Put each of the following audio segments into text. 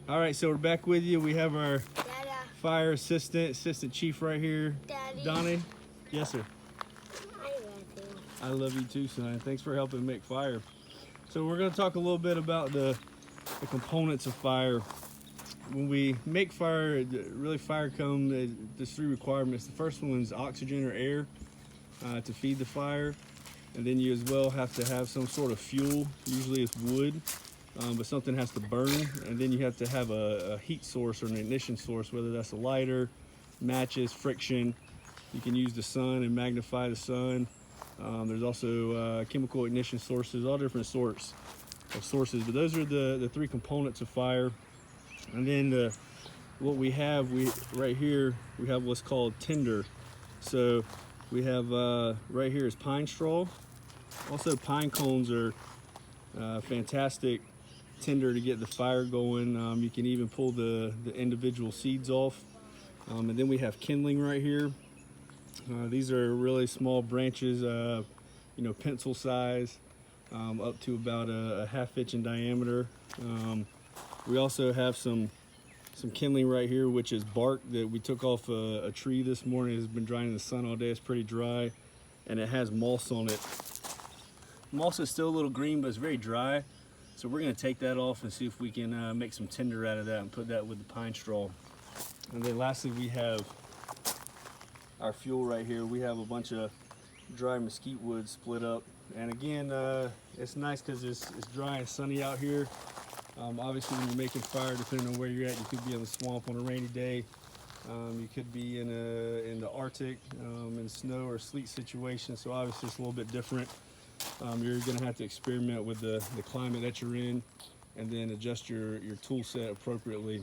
All right, so we're back with you. We have our Dada. fire assistant chief right here. Daddy. Donnie. Yes, sir. I love you. I love you too, son. Thanks for helping make fire. So we're going to talk a little bit about the components of fire. When we make fire, really fire there's three requirements. The first one is oxygen or air to feed the fire. And then you as well have to have some sort of fuel. Usually it's wood, but something has to burn. And then you have to have a heat source or an ignition source, whether that's a lighter, matches, friction. You can use the sun and magnify the sun. There's also chemical ignition sources, all different sorts of sources. But those are the three components of fire. And then what we have, right here, we have what's called tinder. So we have right here is pine straw. Also, pine cones are fantastic tinder to get the fire going. You can even pull the individual seeds off. And then we have kindling right here. These are really small branches, pencil size, up to about a half-inch in diameter. We also have some kindling right here, which is bark that we took off a tree this morning. It's been drying in the sun all day. It's pretty dry, and it has moss on it. Moss is still a little green, but it's very dry. So we're gonna take that off and see if we can make some tinder out of that and put that with the pine straw. And then lastly, we have our fuel right here. We have a bunch of dry mesquite wood split up. And again, it's nice because it's dry and sunny out here. Obviously, when you're making fire, depending on where you're at, you could be in the swamp on a rainy day. You could be in the Arctic, in snow or sleet situation. So obviously, it's a little bit different. You're going to have to experiment with the climate that you're in, and then adjust your tool set appropriately.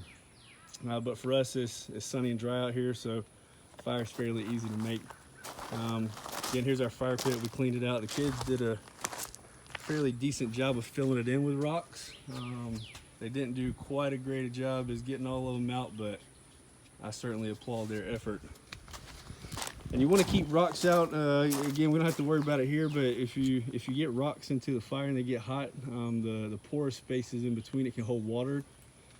But for us, it's sunny and dry out here, so fire is fairly easy to make. Again, here's our fire pit. We cleaned it out. The kids did a fairly decent job of filling it in with rocks. They didn't do quite a great a job as getting all of them out, but I certainly applaud their effort. And you want to keep rocks out. Again, we don't have to worry about it here, but if you get rocks into the fire and they get hot, the porous spaces in between it can hold water,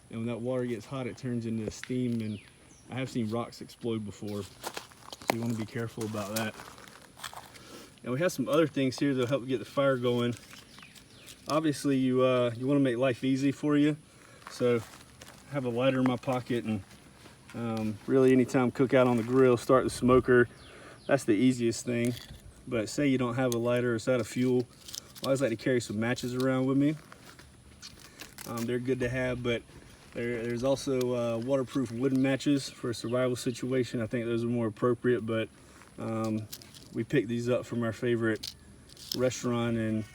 and when that water gets hot, it turns into steam. And I have seen rocks explode before, so you want to be careful about that. And we have some other things here that'll help get the fire going. Obviously, you want to make life easy for you, so I have a lighter in my pocket, and really anytime cook out on the grill, start the smoker. That's the easiest thing. But say you don't have a lighter or it's out of fuel, I always like to carry some matches around with me. They're good to have, but there's also waterproof wooden matches for a survival situation. I think those are more appropriate, but we picked these up from our favorite restaurant in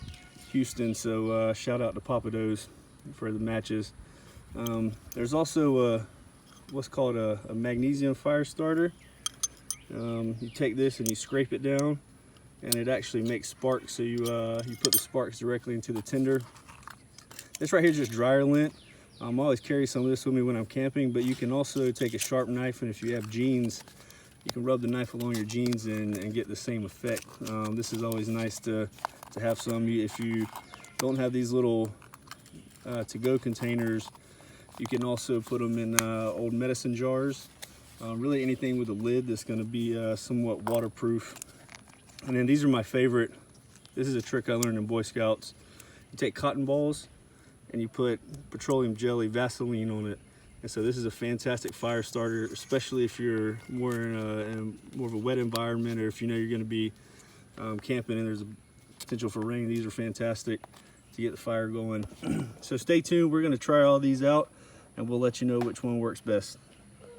Houston, so shout out to Papa Do's for the matches. There's also what's called a magnesium fire starter. You take this and you scrape it down, and it actually makes sparks, so you put the sparks directly into the tinder. This right here is just dryer lint. I always carry some of this with me when I'm camping, but you can also take a sharp knife, and if you have jeans, you can rub the knife along your jeans and get the same effect. This is always nice to have some. If you don't have these little to-go containers, you can also put them in old medicine jars. Really anything with a lid that's going to be somewhat waterproof. And then these are my favorite. This is a trick I learned in Boy Scouts. You take cotton balls and you put petroleum jelly, Vaseline on it. And so this is a fantastic fire starter, especially if you're more in more of a wet environment, or if you know you're going to be camping and there's a potential for rain. These are fantastic to get the fire going. So stay tuned. We're going to try all these out, and we'll let you know which one works best.